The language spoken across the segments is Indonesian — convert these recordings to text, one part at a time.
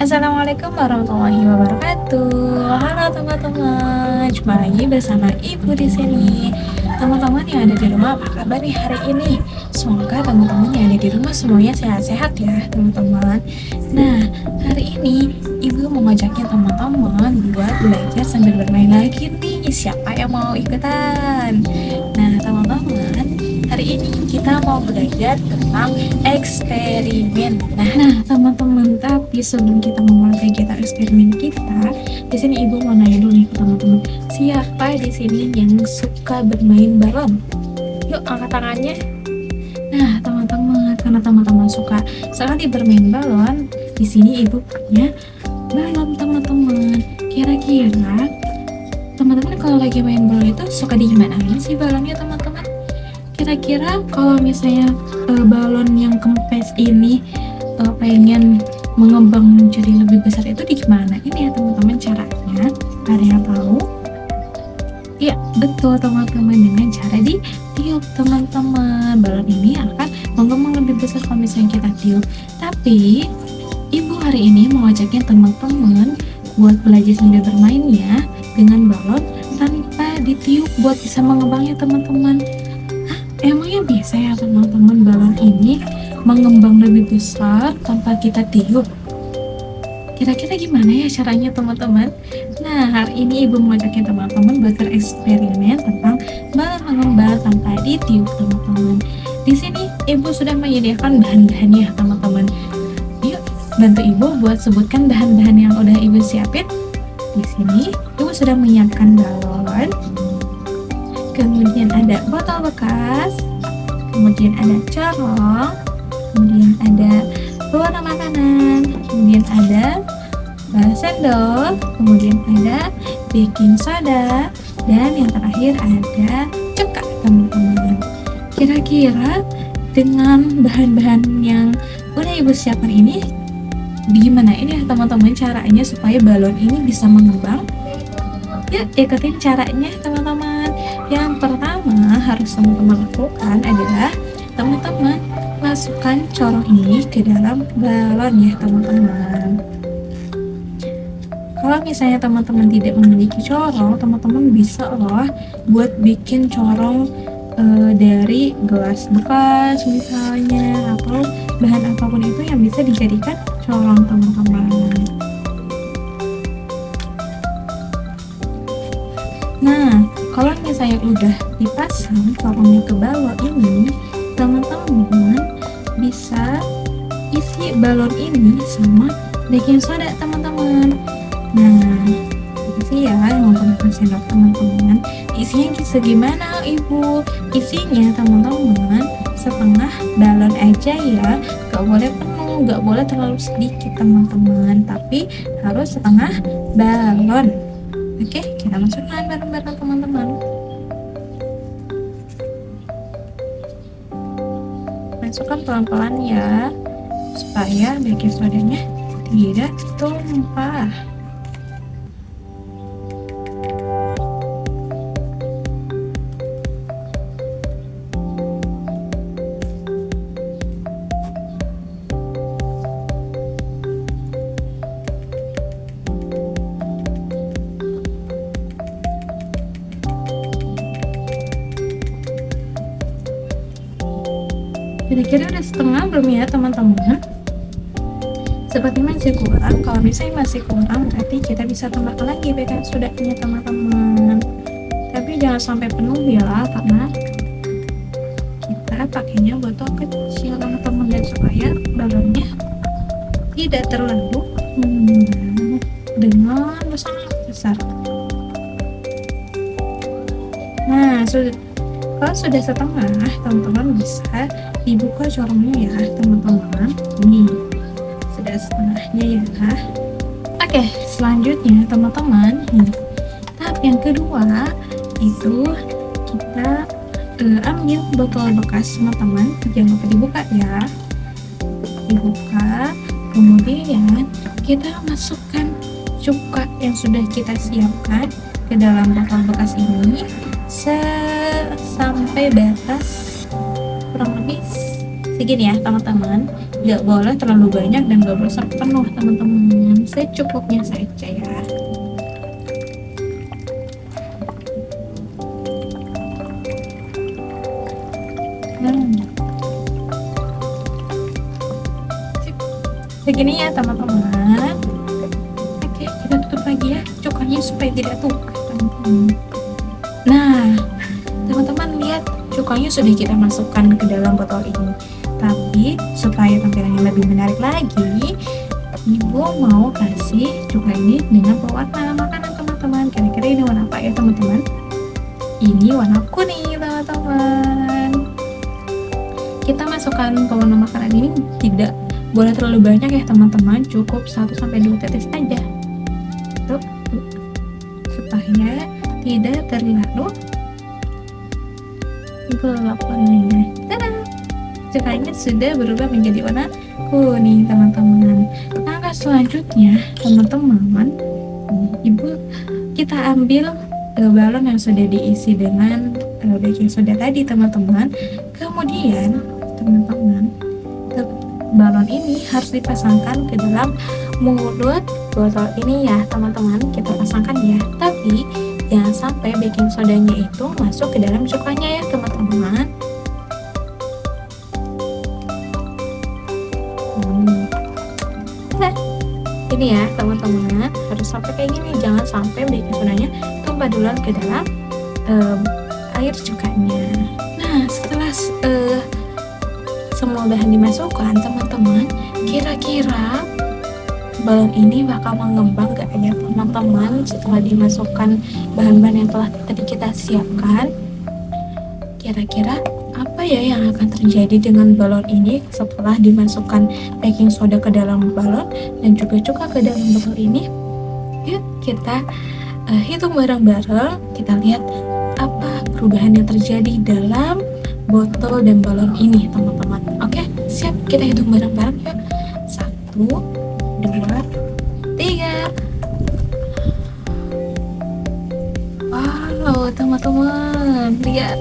Assalamualaikum warahmatullahi wabarakatuh. Halo teman-teman, jumpa lagi bersama Ibu di sini. Teman-teman yang ada di rumah, apa kabar nih hari ini? Semoga teman-teman yang ada di rumah semuanya sehat-sehat ya, teman-teman. Nah, hari ini Ibu mau ngajakin teman-teman buat belajar sambil bermain lagi nih. Siapa yang mau ikutan? Nah, teman-teman, hari ini kita mau belajar tentang eksperimen. Nah, teman-teman, tapi sebelum kita memulai kegiatan eksperimen kita, di sini Ibu mau nanya dulu nih ke teman-teman, siapa di sini yang suka bermain balon? Yuk, angkat tangannya. Nah, teman-teman, karena teman-teman suka sekali bermain balon, di sini Ibu punya balon, teman-teman. Kira-kira teman-teman kalau lagi main balon itu suka digimanain sih balonnya, teman-teman? Kira-kira kalau misalnya balon yang kempes ini pengen mengembang menjadi lebih besar itu digimana ini ya teman-teman caranya? Ada yang tahu? Iya, betul teman-teman, dengan cara ditiup teman-teman. Balon ini akan mengembang lebih besar kalau misalnya kita tiup. Tapi Ibu hari ini mau ngajakin teman-teman buat belajar sambil bermain ya dengan balon tanpa ditiup buat bisa mengembangnya, teman-teman. Emangnya bisa ya teman-teman balon ini mengembang lebih besar tanpa kita tiup? Kira-kira gimana ya caranya, teman-teman? Nah, hari ini Ibu mengajakin teman-teman buat bereksperimen tentang balon mengembang tanpa ditiup, teman-teman. Di sini Ibu sudah menyediakan bahan-bahannya, teman-teman. Yuk, bantu Ibu buat sebutkan bahan-bahan yang udah Ibu siapin. Di sini Ibu sudah menyiapkan balon, kemudian ada botol bekas, kemudian ada corong, kemudian ada pewarna makanan, kemudian ada sendok, kemudian ada baking soda, dan yang terakhir ada cuka, teman-teman. Kira-kira dengan bahan-bahan yang udah Ibu siapkan ini, gimana ini ya teman-teman caranya supaya balon ini bisa mengembang? Yuk ikutin caranya, teman-teman. Yang pertama harus teman-teman lakukan adalah teman-teman masukkan corong ini ke dalam balon ya, teman-teman. Kalau misalnya teman-teman tidak memiliki corong, teman-teman bisa loh buat bikin corong dari gelas bekas misalnya, atau bahan apapun itu yang bisa dijadikan corong, teman-teman. Nah, kalau misalnya udah dipasang corongnya ke balon ini, teman-teman bisa isi balon ini sama baking soda, teman-teman. Nah, isi ya yang menggunakan sendok, teman-teman. Isinya segimana Ibu? Isinya teman-teman setengah balon aja ya, gak boleh penuh, gak boleh terlalu sedikit, teman-teman, tapi harus setengah balon. Oke, kita masukkan bareng-bareng, teman-teman. Masukkan pelan-pelan ya, supaya baking sodanya tidak tumpah. Kira-kira udah setengah belum ya, teman-teman? Seperti masih kurang. Kalau misalnya masih kurang, berarti kita bisa tambahkan lagi baking sodanya, teman-teman. Tapi jangan sampai penuh ya, karena kita pakainya botol kecil, teman-teman, dan supaya balonnya tidak terlalu mengembang dengan sangat besar. Nah, kalau sudah setengah, teman-teman bisa dibuka corongnya ya, teman-teman. Nih, sudah setengahnya ya. Oke, selanjutnya teman-teman, tahap yang kedua itu kita ambil botol bekas, teman-teman. Jangan lupa dibuka ya. Dibuka, kemudian kita masukkan cuka yang sudah kita siapkan ke dalam botol bekas ini sampai batas kurang lebih segini ya, teman-teman. Nggak boleh terlalu banyak dan nggak boleh sampai penuh, teman-teman. secukupnya saja ya. Segini ya teman-teman. Oke, kita tutup lagi ya cukanya supaya tidak tumpah teman-teman. Nah teman-teman lihat, cukanya sudah kita masukkan ke dalam botol ini. Tapi supaya tampilannya lebih menarik lagi, ibu mau kasih cuka ini dengan pewarna makanan teman-teman. Kira-kira ini warna apa ya teman-teman? Ini warna kuning teman-teman. Kita masukkan pewarna makanan ini tidak boleh terlalu banyak ya teman-teman, cukup 1-2 tetes aja tuh, supaya tidak terlalu gelap warnanya. Tada! Cukanya sudah berubah menjadi warna kuning teman-teman. Langkah selanjutnya teman-teman, kita ambil balon yang sudah diisi dengan baking soda tadi teman-teman. Kemudian teman-teman, balon ini harus dipasangkan ke dalam mulut botol ini ya teman-teman. Kita pasangkan ya, tapi jangan sampai baking sodanya itu masuk ke dalam cukanya ya teman-teman. Ini ya teman-teman, harus sampai kayak gini, jangan sampai baking sodanya tumpah duluan ke dalam air cukanya. Nah setelah semua bahan dimasukkan teman-teman, kira-kira balon ini bakal mengembang gak ya teman-teman setelah dimasukkan bahan-bahan yang telah tadi kita siapkan? Kira-kira apa ya yang akan terjadi dengan balon ini setelah dimasukkan baking soda ke dalam balon dan juga cuka ke dalam botol ini? Yuk kita hitung bareng-bareng, kita lihat apa perubahan yang terjadi dalam botol dan balon ini teman-teman. Oke, siap, kita hitung bareng-bareng ya. 1, 2, 3. Wow teman-teman, lihat,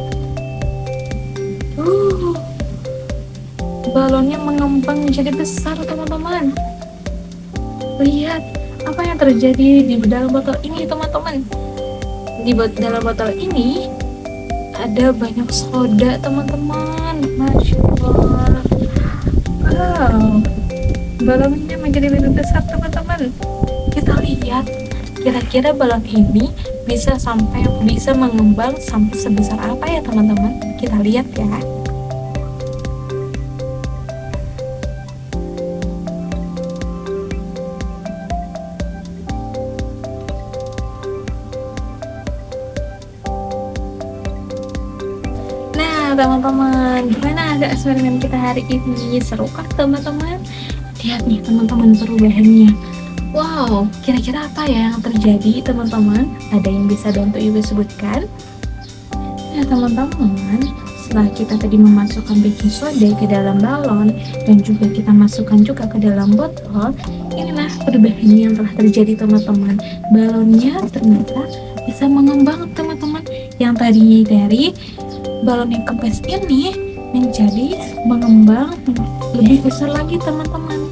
balonnya mengembang menjadi besar teman-teman. Lihat apa yang terjadi di dalam botol ini teman-teman. Di dalam botol ini ada banyak soda teman-teman. Masya Allah. Wow, balonnya menjadi lebih besar teman-teman. Kita lihat, kira-kira balon ini bisa mengembang sampai sebesar apa ya teman-teman? Kita lihat ya. Teman-teman, gimana ada eksperimen kita hari ini? Seru kan teman-teman? Lihat nih teman-teman perubahannya. Wow, kira-kira apa ya yang terjadi teman-teman? Ada yang bisa bantu ibu sebutkan? Nah teman-teman, setelah kita tadi memasukkan baking soda ke dalam balon dan juga kita masukkan juga ke dalam botol, inilah perubahan yang telah terjadi teman-teman. Balonnya ternyata bisa mengembang teman-teman. Yang tadinya dari balon yang kempes ini menjadi mengembang lebih besar lagi teman-teman.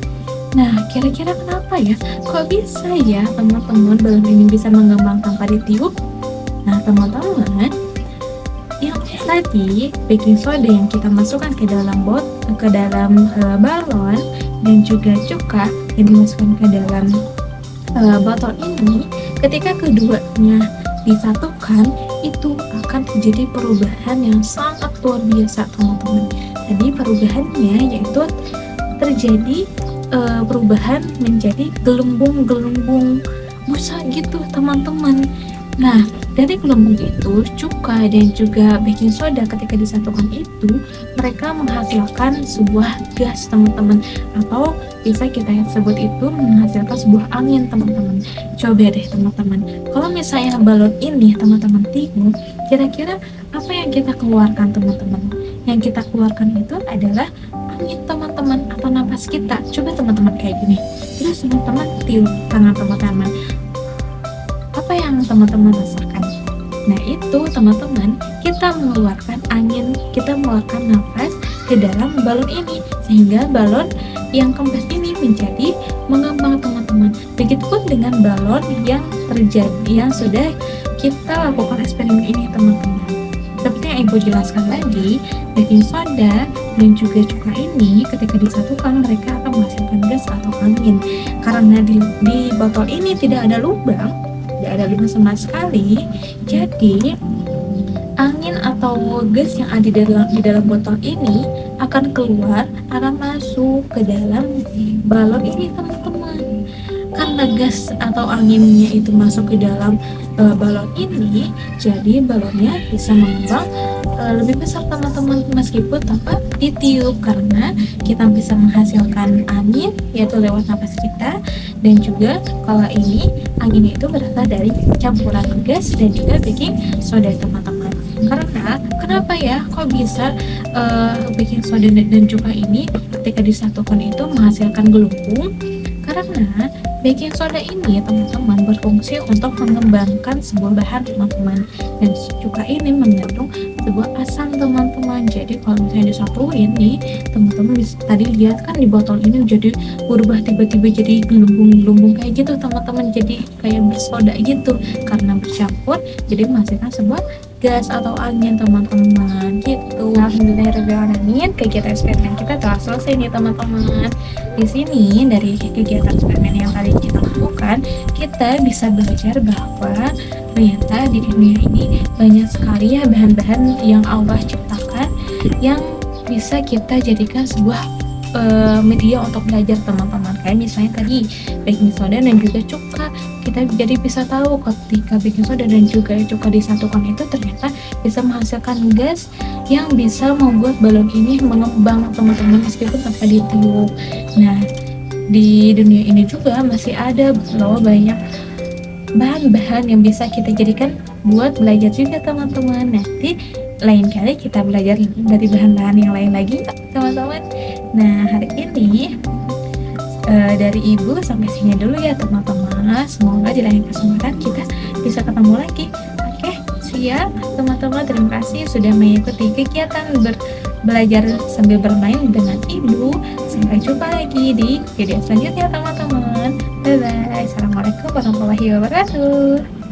Nah kira-kira kenapa ya, kok bisa ya teman-teman balon ini bisa mengembang tanpa ditiup? Nah teman-teman, yang tadi baking soda yang kita masukkan ke dalam balon dan juga cuka yang dimasukkan ke dalam botol ini, ketika keduanya disatukan itu akan terjadi perubahan yang sangat luar biasa teman-teman. Tadi perubahannya yaitu terjadi perubahan menjadi gelembung-gelembung busa gitu teman-teman. Nah dari gelembung itu cuka dan juga baking soda ketika disatukan itu mereka menghasilkan sebuah gas teman-teman, atau bisa kita sebut itu menghasilkan sebuah angin teman-teman. Coba deh teman-teman, kalau misalnya balon ini teman-teman tiup, kira-kira apa yang kita keluarkan teman-teman? Yang kita keluarkan itu adalah angin teman-teman, atau napas kita. Coba teman-teman kayak gini, terus teman-teman tiup tangan teman-teman, apa yang teman-teman rasakan? Nah itu teman-teman, kita mengeluarkan angin, kita mengeluarkan nafas ke dalam balon ini, sehingga balon yang kempes ini menjadi mengembang teman-teman. Begitu yang terjadi, yang sudah kita lakukan eksperimen ini teman-teman. Seperti yang Ibu jelaskan tadi, baking soda dan juga cuka ini ketika disatukan mereka akan menghasilkan gas atau angin. Karena di botol ini tidak ada lubang sama sekali, jadi angin atau gas yang ada di dalam botol ini akan keluar, akan masuk ke dalam balon ini teman-teman. Karena gas atau anginnya itu masuk ke dalam balon ini, jadi balonnya bisa mengembang lebih besar teman-teman, meskipun tanpa ditiup, karena kita bisa menghasilkan angin yaitu lewat napas kita, dan juga kalau ini anginnya itu berasal dari campuran gas dan juga baking soda teman-teman. Karena kenapa ya kok bisa baking soda dan cuka ini ketika disatukan itu menghasilkan gelembung? Karena baking soda ini teman-teman berfungsi untuk mengembangkan sebuah bahan teman-teman, dan cuka ini mengandung sebuah asam teman-teman. Jadi kalau misalnya disatuin nih teman-teman, tadi lihat kan di botol ini jadi berubah tiba-tiba jadi gelembung-gelembung kayak gitu teman-teman, jadi kayak bersoda gitu karena bercampur jadi menghasilkan sebuah gas atau angin teman-teman gitu. Alhamdulillahirobbilalamin, kegiatan eksperimen kita telah selesai nih teman-teman. Di sini dari kegiatan eksperimen yang tadi kita lakukan, kita bisa belajar bahwa ternyata di dunia ini banyak sekali ya bahan-bahan yang Allah ciptakan yang bisa kita jadikan sebuah media untuk belajar teman-teman. Kayak misalnya tadi baking soda dan juga cuka, kita jadi bisa tahu ketika baking soda dan juga cuka disatukan itu ternyata bisa menghasilkan gas yang bisa membuat balon ini mengembang teman-teman, meskipun tanpa ditiup. Nah, di dunia ini juga masih ada loh banyak bahan-bahan yang bisa kita jadikan buat belajar juga teman-teman. Nanti lain kali kita belajar dari bahan-bahan yang lain lagi teman-teman. Nah, hari ini dari Ibu sampai sini dulu ya teman-teman. Semoga di lain kesempatan kita bisa ketemu lagi. Oke, siap teman-teman. Terima kasih sudah mengikuti kegiatan belajar sambil bermain dengan Ibu. Sampai jumpa lagi di video selanjutnya teman-teman. Bye bye. Assalamualaikum warahmatullahi wabarakatuh.